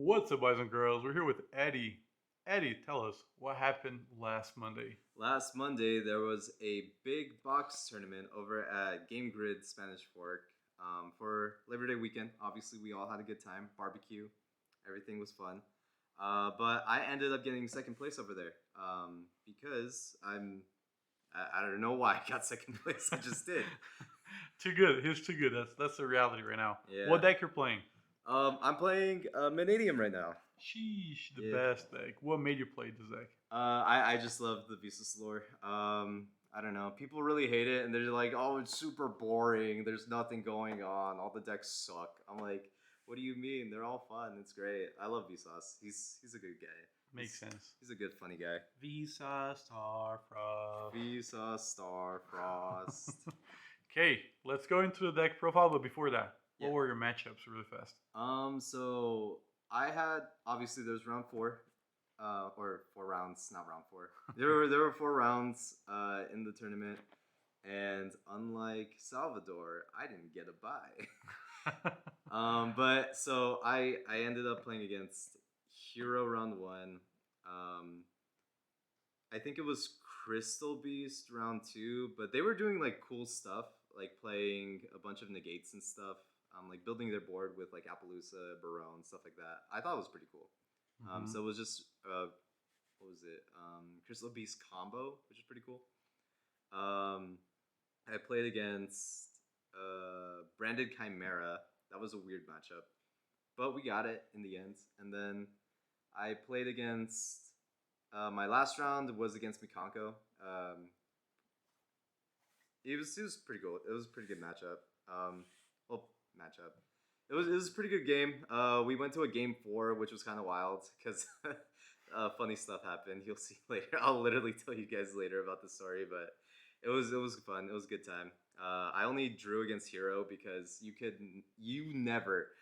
What's up, boys and girls? We're here with Eddie. Eddie, tell us what happened last Monday. Last Monday, there was a big box tournament over at Game Grid Spanish Fork for Labor Day weekend. Obviously, we all had a good time, barbecue, everything was fun. But I ended up getting second place over there because I don't know why I got second place. I just did. Too good. He's too good. That's the reality right now. Yeah. What deck you're playing? I'm playing Mannadium right now. Sheesh, the Yeah. best deck. What made you play this deck? I just love the Visas lore. I don't know. People really hate it, and they're like, "Oh, it's super boring. There's nothing going on. All the decks suck." I'm like, "What do you mean? They're all fun. It's great. I love Visas. He's a good guy. Makes sense. He's a good, funny guy." Visa Starfrost. Visa Starfrost. Okay, let's go into the deck profile, but before that, what Yeah. were your matchups really fast? So I had obviously there's round four, or 4 rounds, not round four. There were 4 rounds in the tournament, and unlike Salvador, I didn't get a bye. But so I ended up playing against Hero round one. I think it was Crystal Beast round two, but they were doing like cool stuff, like playing a bunch of negates and stuff, like building their board with like Appaloosa, Barone, stuff like that. I thought it was pretty cool. Mhm. So it was just what was it? Crystal Beast combo, which is pretty cool. I played against Branded Chimera. That was a weird matchup, but we got it in the end. And then I played against my last round was against Mikanko. It was pretty cool. It was a pretty good matchup. Matchup. It was a pretty good game. We went to a game 4, which was kind of wild because funny stuff happened. You'll see later. I'll literally tell you guys later about the story, but it was fun. It was a good time. I only drew against Hero because you never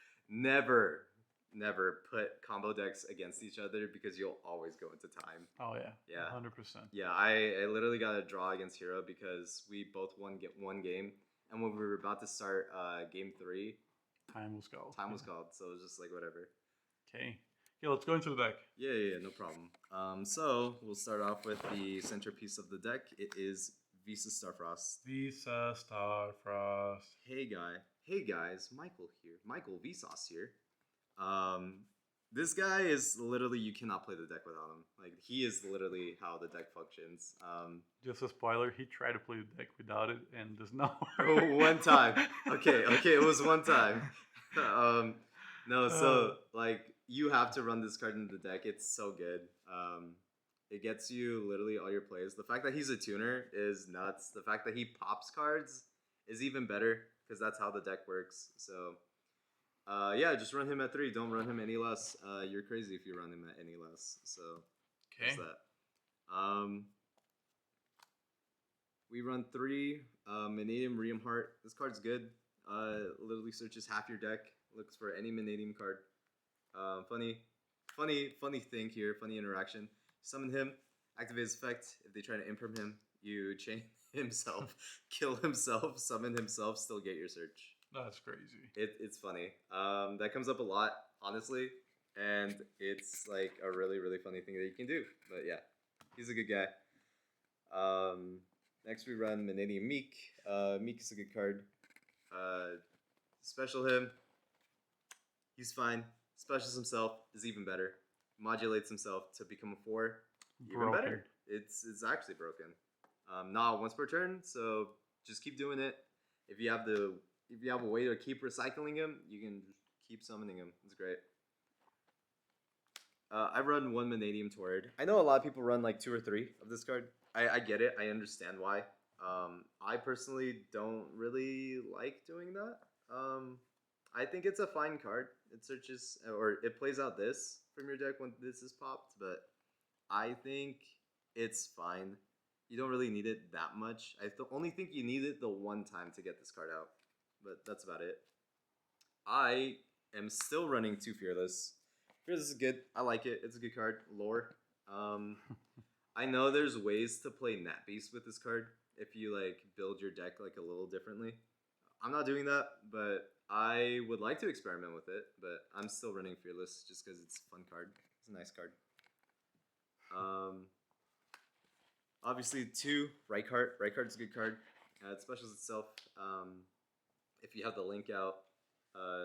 put combo decks against each other because you'll always go into time. Oh yeah. Yeah. 100%. Yeah, I literally got a draw against Hero because we both won one game, and when we were about to start game 3, Time was called. time was called, so it was just like whatever. Okay. Okay, let's go into the deck. Yeah, no problem. So we'll start off with the centerpiece of the deck. It is Visa Starfrost. Visa Starfrost. Hey guys, Michael here. Michael Vsauce here. This guy is literally, you cannot play the deck without him. Like, he is literally how the deck functions. Just a spoiler, he tried to play the deck without it and does not Oh, work. one time. Okay, it was one time. No, so like you have to run this card in the deck. It's so good. It gets you literally all your plays. The fact that he's a tuner is nuts. The fact that he pops cards is even better because that's how the deck works. So yeah, just run him at 3. Don't run him any less. You're crazy if you run him at any less. So Okay. there's that. We run 3 Mannadium Ream Heart. This card's good. Literally searches half your deck, looks for any Mannadium card. Funny thing here, funny interaction. Summon him, activate his effect. If they try to imperm him, you chain himself, kill himself, summon himself, still get your search. That's crazy. It's funny. That comes up a lot, honestly, and it's like a really funny thing that you can do. But yeah, he's a good guy. Next we run Mannadium Meek. Meek is a good card. Special him. He's fine. Specials himself is even better. Modulates himself to become a 4. Even better. It's actually broken. Not once per turn, so just keep doing it. If you have a way to keep recycling him, you can just keep summoning him. It's great. I run 1 Mannadium Torrid. I know a lot of people run like 2 or 3 of this card. I get it. I understand why. I personally don't really like doing that. I think it's a fine card. It searches, or it plays out this from your deck when this is popped, but I think it's fine. You don't really need it that much. I only think you need it the one time to get this card out, but that's about it. I am still running 2 Fearless. Fearless is good. I like it. It's a good card. Lore. I know there's ways to play Nat Beast with this card if you like build your deck like a little differently. I'm not doing that, but I would like to experiment with it, but I'm still running Fearless just because it's a fun card. It's a nice card. Obviously, 2 Right Heart. Right Heart's a good card. It specials itself. If you have the link out,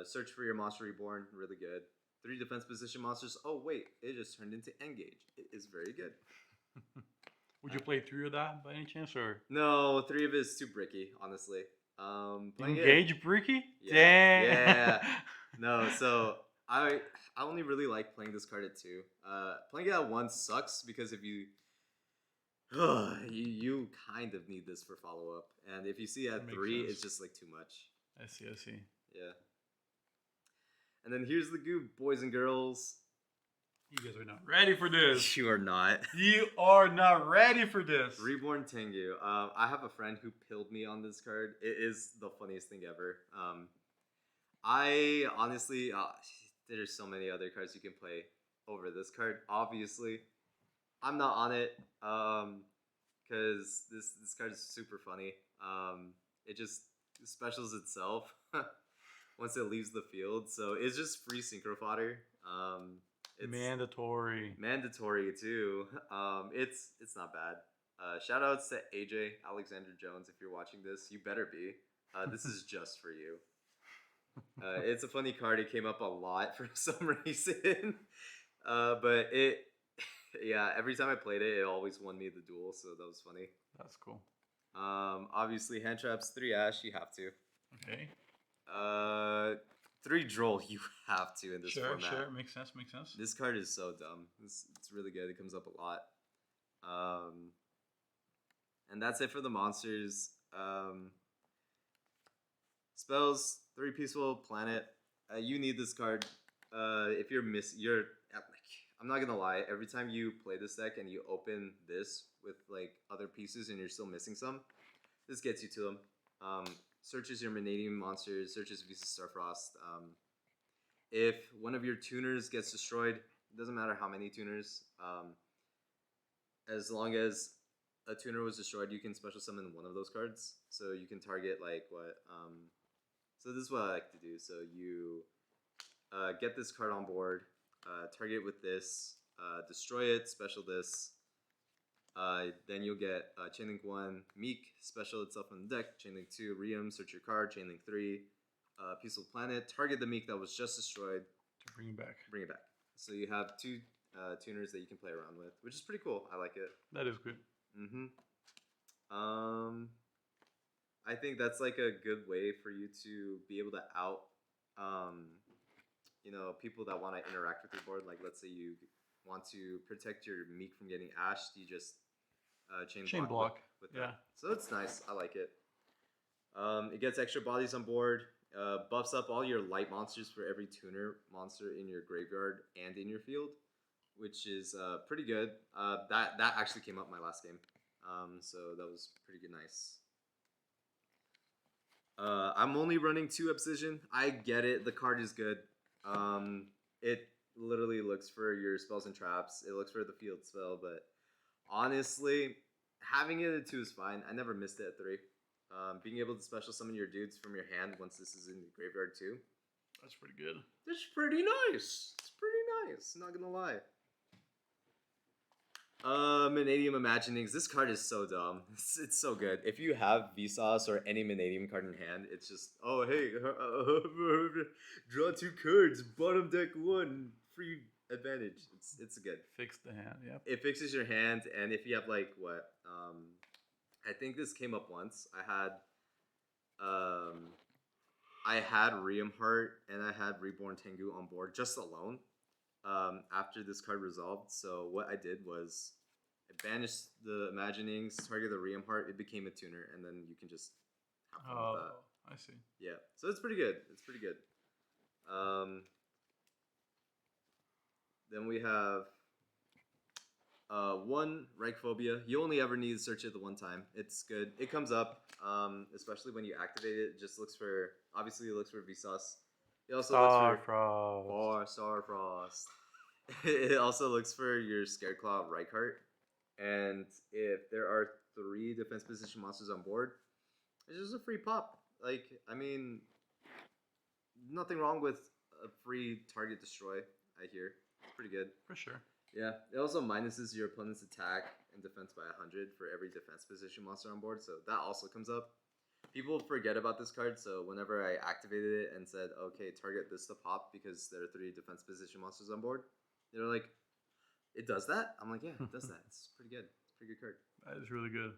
search for your monster reborn. Really good. 3 defense position monsters. Oh wait, it just turned into Engage. It is very good. Would you play 3 of that by any chance, or No, 3 of it is too bricky, honestly. Playing Engage Bricky? Yeah, Damn. yeah. No, so I only really like playing this card at 2. Playing it at 1 sucks because if you you kind of need this for follow up, and if you see at Makes 3, sense. it's just like too much. I see. I see. Yeah. And then here's the goop, boys and girls. You guys are not ready for this. You are not. You are not ready for this. Reborn Tengu. I have a friend who pilled me on this card. It is the funniest thing ever. I honestly, there's so many other cards you can play over this card. Obviously, I'm not on it because this card is super funny. It just specials itself once it leaves the field, so it's just free synchro fodder. It's mandatory too. It's not bad. Shout outs to AJ Alexander Jones if you're watching this. You better be. This is just for you. It's a funny card. It came up a lot for some reason, but yeah. Every time I played it, it always won me the duel, so that was funny. That's cool. Obviously hand traps, 3 Ash. You have to. Okay. 3 Droll, you have to in this format. Sure, makes sense. This card is so dumb. It's really good. It comes up a lot. And that's it for the monsters. Spells, 3 Peaceful Planet. You need this card. If you're I'm not gonna lie. Every time you play this deck and you open this with like other pieces and you're still missing some, this gets you to them. Searches your Mannadium monsters, searches Visa Starfrost. If one of your tuners gets destroyed, it doesn't matter how many tuners, as long as a tuner was destroyed, you can special summon one of those cards. So you can target like what, so this is what I like to do. So you get this card on board, target with this, destroy it, special this. Then you'll get Chainlink 1, Meek, special itself on the deck, Chainlink 2, Riem, search your card, Chainlink 3, Peaceful Planet, target the Meek that was just destroyed. Bring it back. So you have 2 tuners that you can play around with, which is pretty cool. I like it. That is good. I think that's like a good way for you to be able to out, people that want to interact with your board. Like let's say you want to protect your Meek from getting ashed, you just chain block with that. So it's nice. I like it. It gets extra bodies on board. Buffs up all your light monsters for every tuner monster in your graveyard and in your field, which is pretty good. That actually came up my last game, so that was pretty good. Nice. I'm only running 2 Obsidian. I get it. The card is good. It literally looks for your spells and traps. It looks for the field spell, but honestly, having it at 2 is fine. I never missed it at 3. Being able to special summon your dudes from your hand once this is in the graveyard too. That's pretty good. That's pretty nice. It's pretty nice. Not gonna lie. Mannadium Imaginings. This card is so dumb. It's so good. If you have Vsauce or any Mannadium card in hand, it's just, oh hey, draw 2 cards, bottom deck 1, free advantage. It's good. Fix the hand. Yep. It fixes your hand, and if you have like what, I think this came up once. I had Riem Heart and I had Reborn Tengu on board just alone. After this card resolved, so what I did was I banished the Imaginings, target the Riem Heart, it became a tuner, and then you can just have fun with that. I see. Yeah, so it's pretty good. Then we have 1 Reichphobia. You only ever need to search it the 1 time. It's good. It comes up, especially when you activate it. It just looks for, obviously it looks for Vsauce. It also looks for Starfrost. It also looks for your Scareclaw Reichheart. And if there are 3 defense position monsters on board, it's just a free pop. Like, I mean, nothing wrong with a free target destroy. I hear it's pretty good. For sure. Yeah, it also minuses your opponent's attack and defense by 100 for every defense position monster on board, so that also comes up. People forget about this card, so whenever I activated it and said, okay, target this to pop because there are 3 defense position monsters on board, they're like, it does that? I'm like, yeah, it does that. It's pretty good. It's a pretty good card. That is really good.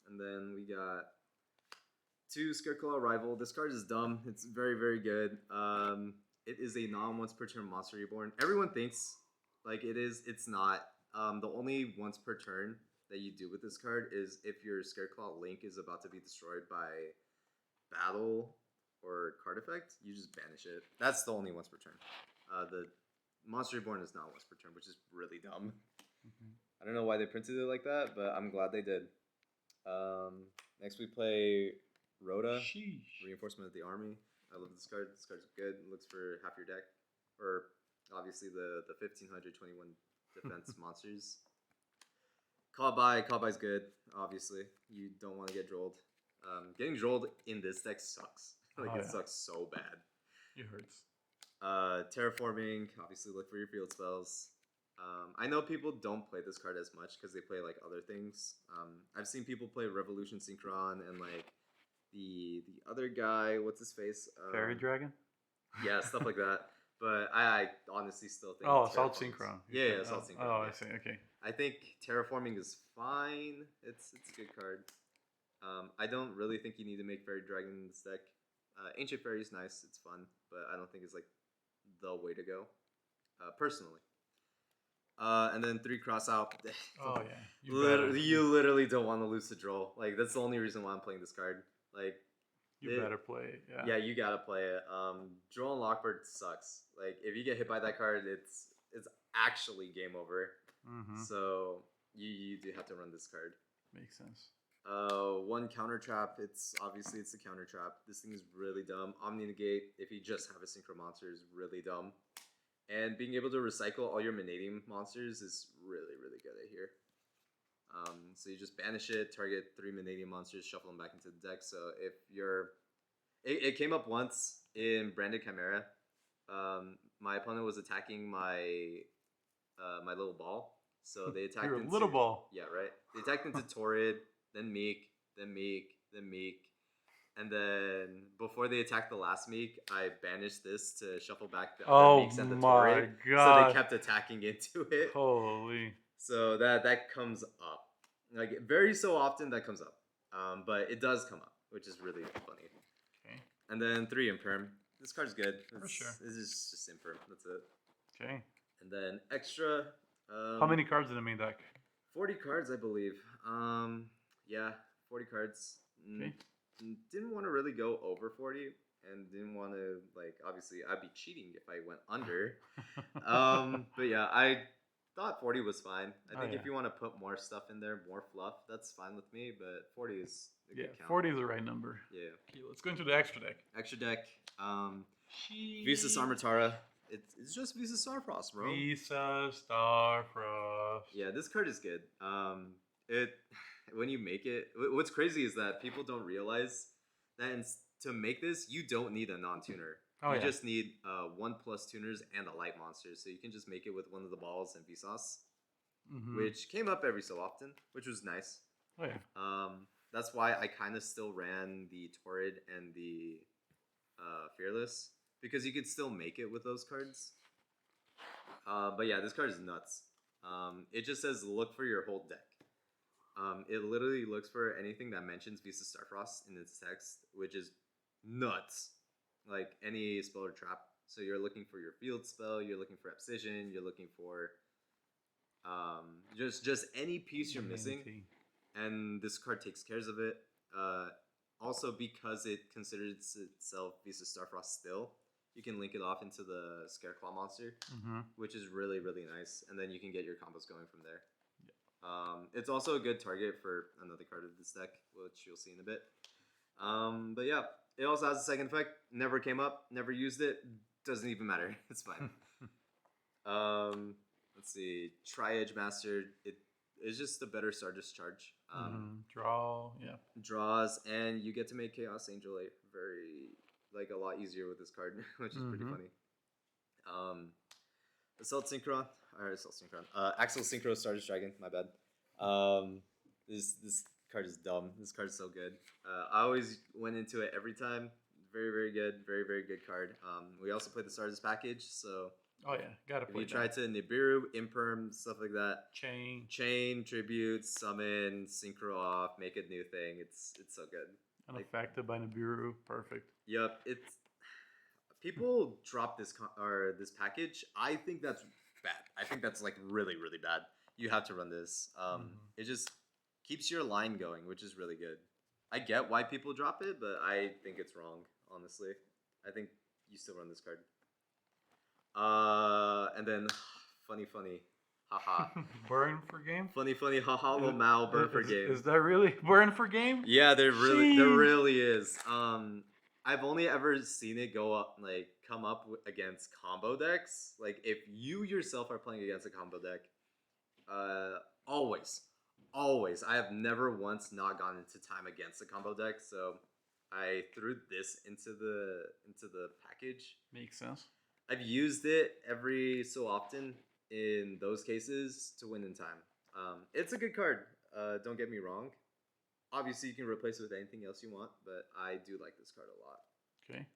And then we got 2 Scareclaw Rival. This card is dumb. It's very, very good. It is a non-once per turn monster reborn. Everyone thinks like it is. It's not. The only once per turn that you do with this card is if your Scareclaw Link is about to be destroyed by battle or card effect, you just banish it. That's the only once per turn. The Monster Reborn is not once per turn, which is really dumb. I don't know why they printed it like that, but I'm glad they did. Next we play Rhoda, Sheesh. Reinforcement of the Army. I love this card. This card's good. It looks for half your deck. Or obviously the 1521 defense monsters. Call buy's good, obviously. You don't want to get drolled. Getting drolled in this deck sucks. It sucks so bad. It hurts. Terraforming, obviously look for your field spells. I know people don't play this card as much because they play like other things. I've seen people play Revolution Synchron and like the other guy, what's his face? Fairy Dragon? Yeah, stuff like that. But I honestly still think Assault Synchron. Yeah, Assault Synchron. Oh, yeah. I see. Okay. I think Terraforming is fine. It's a good card. I don't really think you need to make Fairy Dragon in this deck. Ancient Fairy is nice. It's fun, but I don't think it's like the way to go, personally. And then 3 cross out. Oh yeah. You literally don't want to lose to draw. Like that's the only reason why I'm playing this card. Like you better play it. Yeah. Yeah, you gotta play it. Draw and Lockbird sucks. Like if you get hit by that card, it's actually game over. So you do have to run this card. Makes sense. 1 counter trap. It's a counter trap. This thing is really dumb. Omni Negate, if you just have a synchro monster, is really dumb. And being able to recycle all your Mannadium monsters is really, really good at here. So you just banish it, target 3 Mannadium monsters, shuffle them back into the deck. So if you're... It came up once in Branded Chimera. My opponent was attacking my my little ball. So they attacked Your into... little ball. Yeah, right. They attacked into Torrid, then Meek, then Meek, then Meek. And then before they attacked the last Meek, I banished this to shuffle back the other Meeks and the Torrid. God. So they kept attacking into it. Holy. So that comes up. Like very so often that comes up. But it does come up, which is really funny. Okay. And then 3 Imperm. This card's good. For sure. This is just Imperm. That's it. Okay. And then extra. How many cards in the main deck? 40 cards, I believe. Yeah, 40 cards. Okay. Didn't want to really go over 40 and didn't want to, like, obviously I'd be cheating if I went under. But yeah, I thought 40 was fine. I think if you want to put more stuff in there, more fluff, that's fine with me, but 40 is a good count. 40 is the right number. Yeah. Okay, let's go into the extra deck. Extra deck. Visa Armatara. It's just Visa Starfrost, bro. Visa Starfrost. Yeah, this card is good. When you make it, what's crazy is that people don't realize that to make this, you don't need a non-tuner. You just need 1+ tuners and a light monster, so you can just make it with one of the balls and Vsauce, which came up every so often, which was nice. Oh yeah. That's why I kind of still ran the Torrid and the Fearless, because you could still make it with those cards. But yeah, this card is nuts. It just says look for your whole deck. It literally looks for anything that mentions Visa Starfrost in its text, which is nuts. Like any spell or trap. So you're looking for your field spell, you're looking for Abscission, you're looking for just any piece you're missing. And this card takes care of it. Also, because it considers itself Visa Starfrost still, you can link it off into the Scareclaw monster, which is really, really nice. And then you can get your combos going from there. It's also a good target for another card of this deck, which you'll see in a bit. But yeah, it also has a second effect. Never came up, never used it. Doesn't even matter. It's fine. Let's see. Tri-Edge Master. It's just a better Star Discharge. Draw, yeah. Draws, and you get to make Chaos Angel a very, like a lot easier with this card, which is pretty Mhm. funny. Assault Synchron, or Assault Synchron, Axel Synchro Stardust Dragon. My bad. This card is dumb. This card is so good. I always went into it every time. Very good. Very good card. We also played the Stardust package, so Oh yeah, gotta if play you try that. to Nibiru, Imperm, stuff like that, Chain chain, tribute, summon, synchro off, make a new thing. It's so good. Like, unaffected by Nibiru. Perfect. yep, it's people drop this or this package. I think that's bad. I think that's like really bad. You have to run this. Mhm. It just keeps your line going, which is really good. I get why people drop it, but I think it's wrong. Honestly, I think you still run this card. And then funny, haha. Burn for game. Funny, haha, little Mao burn for game. Is that really burn for game? Yeah, there Sheesh. really is. I've only ever seen it go up, like come up against combo decks. Like if you yourself are playing against a combo deck, always, I have never once not gone into time against a combo deck. So I threw this into the package. Makes sense. I've used it every so often in those cases to win in time. It's a good card. Don't get me wrong. Obviously, you can replace it with anything else you want, but I do like this card a lot. Okay.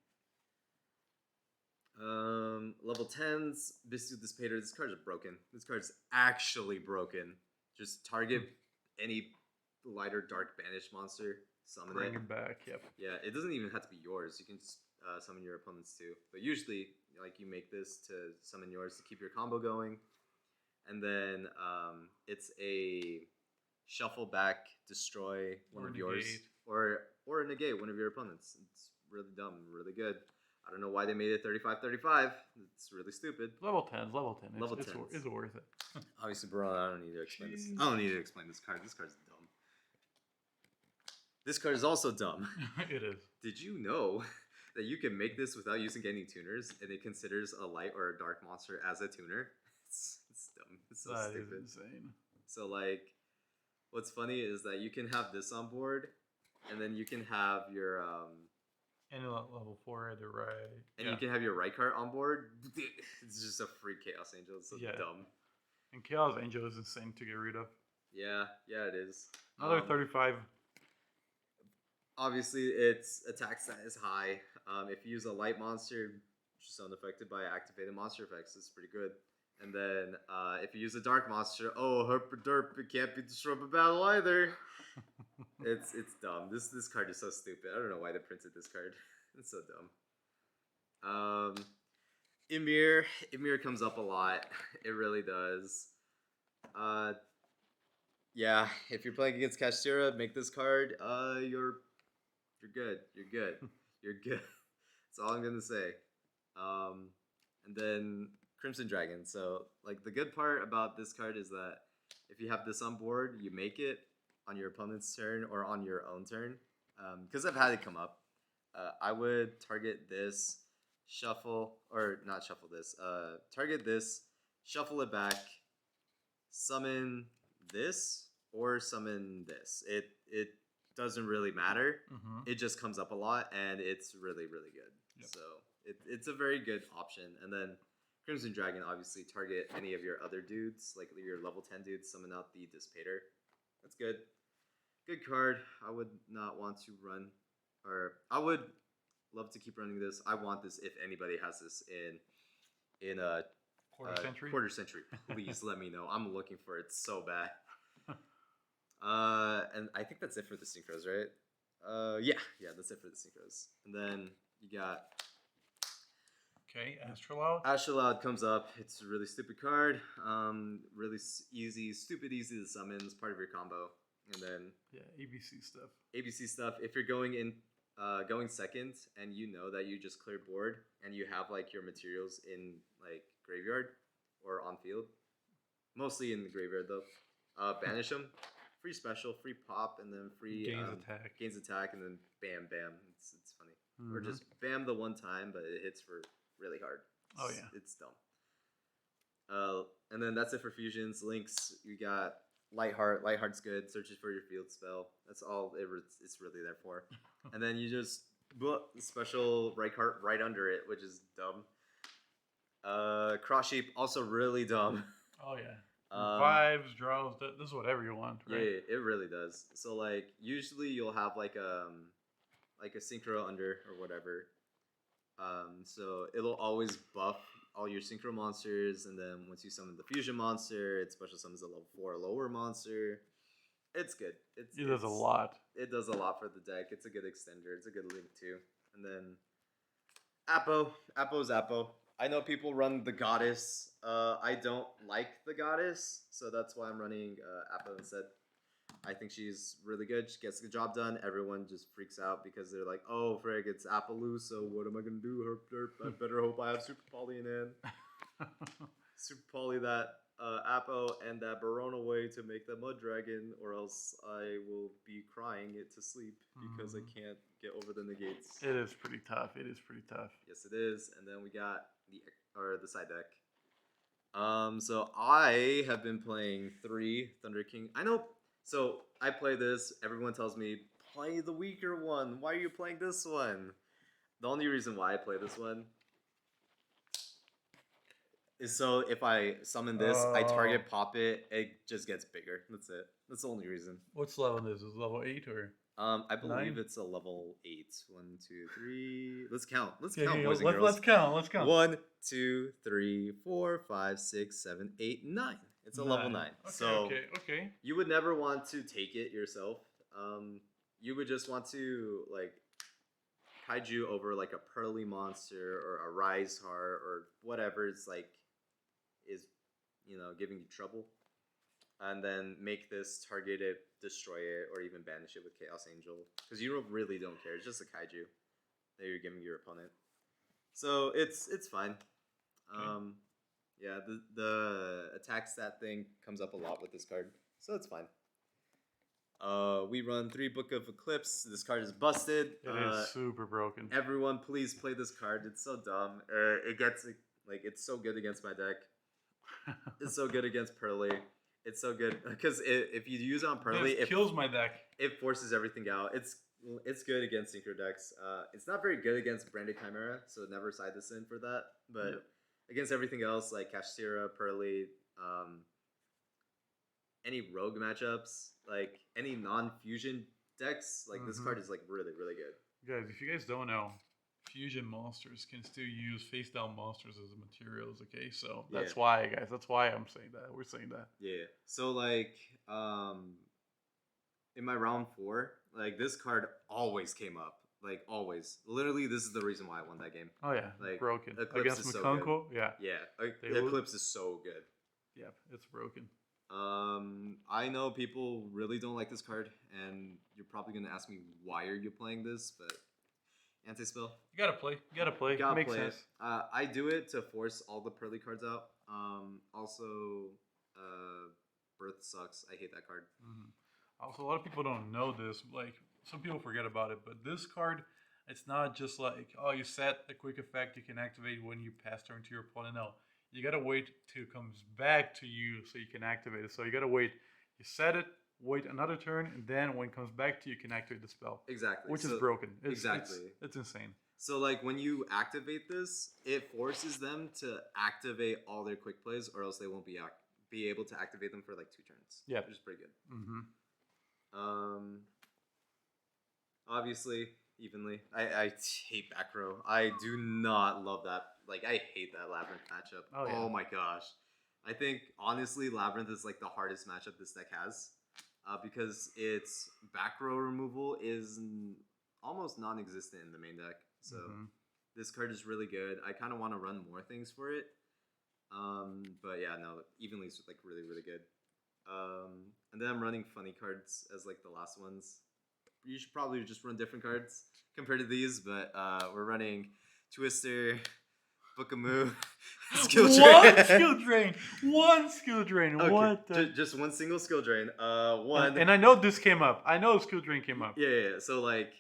Level 10s, Visu Dissipator. This card is broken. This card is actually broken. Just target any lighter dark banished monster, summon Bring it. it back. Yep. Yeah, it doesn't even have to be yours. You can just summon your opponents too. But usually, like you make this to summon yours to keep your combo going, and then it's a shuffle back, destroy one Or of yours, negate. or negate one of your opponents. It's really dumb, really good. I don't know why they made it 35-35. It's really stupid. Level 10s. Level 10. Level It's 10s. worth it. Obviously, bro, I don't need to explain this. Jeez. I don't need to explain this card. This card's dumb. This card is also dumb. It is. Did you know that you can make this without using any tuners, and it considers a light or a dark monster as a tuner? It's dumb. It's so That is stupid. insane. So like, what's funny is that you can have this on board, and then you can have your And level 4 at the right. and you can have your right card on board. It's just a free Chaos Angel. It's so Yeah. dumb. And Chaos Angel is insane to get rid of. Yeah, it is. Another 35. Obviously, its attack stat is high. If you use a light monster, which is unaffected by activated monster effects, it's pretty good. And then if you use a dark monster, oh, herp derp, it can't be destroyed by battle either. It's dumb. This card is so stupid. I don't know why they printed this card. It's so dumb. Ymir comes up a lot. It really does. Yeah, if you're playing against Kashtira, make this card. You're good. You're good. That's all I'm gonna say. And then Crimson Dragon. So like the good part about this card is that if you have this on board, you make it on your opponent's turn or on your own turn. Because I've had it come up. I would target this, shuffle, or not shuffle this. Target this, shuffle it back, summon this, or summon this. It doesn't really matter. Mm-hmm. It just comes up a lot, and it's really good. Yep. So it's a very good option. And then Crimson Dragon, obviously target any of your other dudes, like your level 10 dudes, summon out the Dissipator. That's good. Good card. I would not want to run, or I would love to keep running this. I want this if anybody has this in a Quarter century. Please let me know. I'm looking for it so bad. And I think that's it for the synchros, right? Yeah, that's it for the synchros. And then you got Okay, Astrolabe. Astrolabe comes up. It's a really stupid card. Really easy, stupid easy to summon. It's part of your combo. And then Yeah, ABC stuff. ABC stuff. If you're going second and you know that you just cleared board and you have like your materials in like graveyard or on field, mostly in the graveyard though, banish them. Free special, free pop, and then free gains attack, and then bam. It's funny. Mm-hmm. Or just bam the one time, but it hits for really hard. Oh yeah, it's dumb. And then that's it for fusions. Links, you got Lightheart. Lightheart's good. Searches for your field spell. That's all it's really there for. And then you just But special right card right under it, which is dumb. Cross Sheep also really dumb. Oh yeah. Um, Revives, draws. This is whatever you want, yeah, right? it really does. So like usually you'll have like a synchro under or whatever. So it'll always buff all your synchro monsters, and then once you summon the fusion monster, it special summons a level 4 or lower monster. It's good. It does a lot. It does a lot for the deck. It's a good extender. It's a good link too. And then Appo's Appo. I know people run the goddess. I don't like the goddess, so that's why I'm running Appo instead. I think she's really good. She gets the job done. Everyone just freaks out because they're like, "Oh, frig, it's Appaloo, so what am I gonna do? Herp derp. I better hope I have Super Poly in hand. Super Poly that Appo and that Baron away to make the Mud Dragon, or else I will be crying it to sleep because I can't get over the negates." It is pretty tough. It is pretty tough. Yes, it is. And then we got the side deck. So I have been playing 3 Thunder King. I know. So I play this. Everyone tells me play the weaker one. Why are you playing this one? The only reason why I play this one is so if I summon this, I target pop it. It just gets bigger. That's it. That's the only reason. What's level this? Is it level 8 or? I believe 9? it's a level 8. 1, 2, 3. Let's count. Let's Okay, count, boys and let's, girls. let's count. Let's count. 1, 2, 3, 4, 5, 6, 7, 8, 9. It's a level 9. Okay, So okay. you would never want to take it yourself. You would just want to like kaiju over like a pearly monster or a rise heart or whatever is like is giving you trouble, and then make this target it, destroy it, or even banish it with Chaos Angel because you really don't care. It's just a kaiju that you're giving your opponent. So it's fine. Okay. Yeah, the attack stat thing comes up a lot with this card, so it's fine. We run 3 Book of Eclipse. This card is busted. It is super broken. Everyone, please play this card. It's so dumb. It gets like it's so good against my deck. It's so good against Pearly. It's so good because if you use it on Pearly, it kills my deck. It forces everything out. It's good against synchro decks. It's not very good against Branded Chimera, so never side this in for that. But against everything else like Kashtira, Pearly, any rogue matchups, like any non-fusion decks, like this card is like really, really good. Guys, if you guys don't know, fusion monsters can still use face down monsters as materials, okay? So that's why, guys, that's why I'm saying that. We're saying that. Yeah. So like in my round 4, like this card always came up. Like always. Literally, this is the reason why I won that game. Oh yeah. Like broken. Eclipse Against is McCunko, so yeah. Yeah. Eclipse is so good. Yeah, it's broken. I know people really don't like this card, and you're probably gonna ask me why are you playing this, but anti-spell. You gotta play. You gotta play. Makes sense. I do it to force all the Pearly cards out. Also, Birth sucks. I hate that card. Also, a lot of people don't know this. Like, some people forget about it, but this card, it's not just like, oh, you set a quick effect you can activate when you pass turn to your opponent. No, you gotta wait till it comes back to you so you can activate it. So you gotta wait. You set it, wait another turn, and then when it comes back to you, you can activate the spell. Exactly. Which is broken. Exactly. It's insane. So like when you activate this, it forces them to activate all their quick plays, or else they won't be able to activate them for like 2 turns. Yeah, which is pretty good. Obviously, evenly. I hate back row. I do not love that. Like I hate that Labyrinth matchup. Oh my gosh. I think honestly Labyrinth is like the hardest matchup this deck has. Because its back row removal is almost non-existent in the main deck. So this card is really good. I kind of want to run more things for it. But yeah, no, evenly is like really, really good. And then I'm running funny cards as like the last ones. You should probably just run different cards compared to these, but we're running Twister, Book of Moo, Skill Drain. One skill drain. Okay. What? Just one single skill drain. One. And I know this came up. I know skill drain came up. Yeah. So like,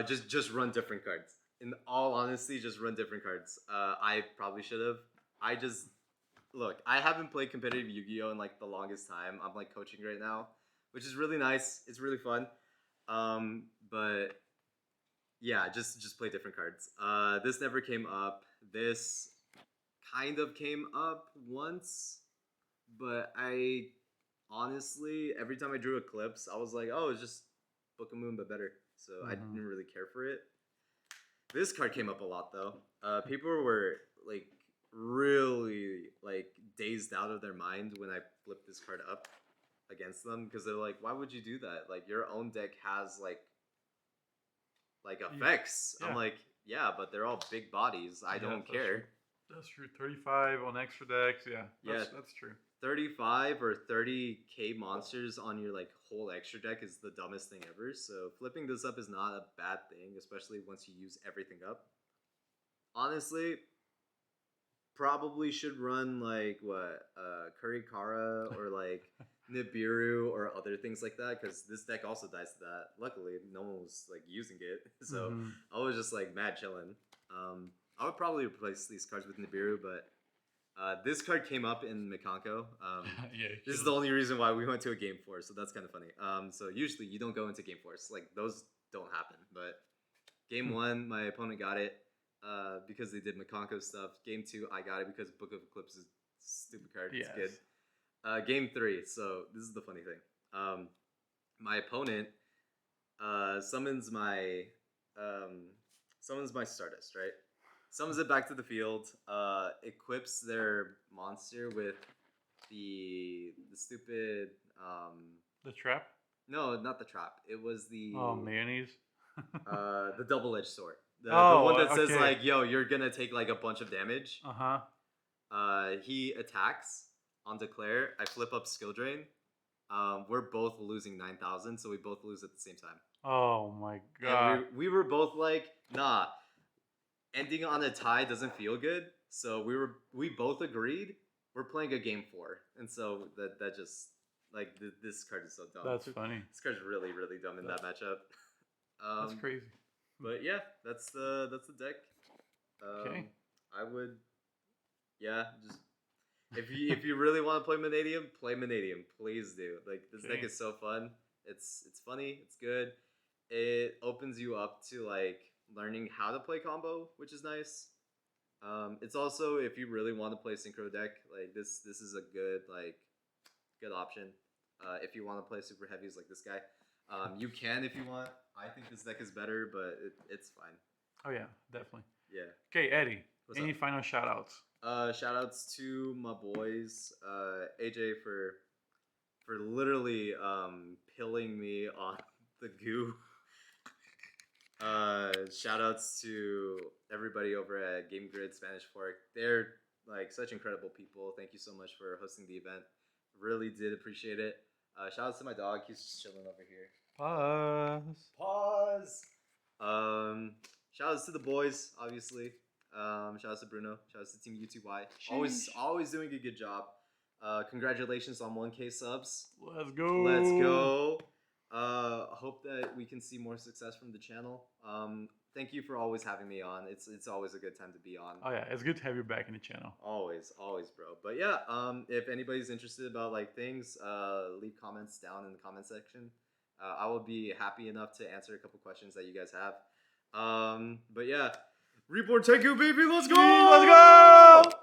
just run different cards. In all honesty, just run different cards. I probably should have. Look, I haven't played competitive Yu-Gi-Oh in like the longest time. I'm like coaching right now, which is really nice. It's really fun. But Yeah, just play different cards. This never came up. This kind of came up once, but I honestly, every time I drew Eclipse, I was like, oh, it's just Book of Moon, but better. So I Mhm. didn't really care for it. This card came up a lot though. People were like really like dazed out of their mind when I flipped this card up against them because they're like, why would you do that? Like your own deck has like effects. I'm Yeah. like, yeah, but they're all big bodies. I Yeah, don't that's care. That's true. 35 on extra decks. Yeah, that's true. 35 or 30k monsters on your like whole extra deck is the dumbest thing ever. So flipping this up is not a bad thing, especially once you use everything up. Honestly, probably should run like what Kurikara or like Nibiru or other things like that because this deck also dies to that. Luckily, no one was like using it, so Mhm. I was just like mad chilling. I would probably replace these cards with Nibiru, but this card came up in Mikanko. Yeah. This is the only reason why we went to a game force, so that's kind of funny. So usually you don't go into game force, like those don't happen. But game one, my opponent got it because they did Mikanko stuff. Game two, I got it because Book of Eclipse is a stupid card. It's Yes. good. Game three, so this is the funny thing. My opponent summons my Stardust, right? Summons it back to the field. Equips their monster with the stupid. The trap. No, not the trap. It was the Oh, mayonnaise. the double-edged sword. The Oh, one that says okay. like, "Yo, you're gonna take like a bunch of damage." Uh huh. He attacks on declare. I flip up skill drain. We're both losing 9,000, so we both lose at the same time. Oh my god. And we were both like, nah, ending on a tie doesn't feel good. So we both agreed we're playing a game four, and so that just like this card is so dumb. That's funny. This card's really really dumb in that matchup. That's crazy. But yeah, that's the deck. Okay. I would, yeah, just if you really want to play Mannadium, please do. Like this deck Okay. is so fun. It's funny. It's good. It opens you up to like learning how to play combo, which is nice. It's also if you really want to play synchro deck, like this is a good good option. If you want to play super heavies like this guy, you can if you want. I think this deck is better, but it's fine. Oh yeah, definitely. Yeah. Okay, Eddie. What's Any up? final shout outs? Shout outs to my boys, AJ for literally pilling me on the goo. Shout outs to everybody over at Game Grid Spanish Fork. They're like such incredible people. Thank you so much for hosting the event. Really did appreciate it. Shout outs to my dog. He's just chilling over here. Pause. Pause. Shout outs to the boys, obviously. Shout outs to Bruno. Shout outs to Team UTY. Always doing a good job. Congratulations on 1K subs. Let's go. Let's go. Hope that we can see more success from the channel. Thank you for always having me on. It's always a good time to be on. Oh yeah, it's good to have you back in the channel. Always, bro. But yeah, if anybody's interested about like things, leave comments down in the comment section. I will be happy enough to answer a couple questions that you guys have. But yeah, Reborn Tenku, baby, let's go! Let's go!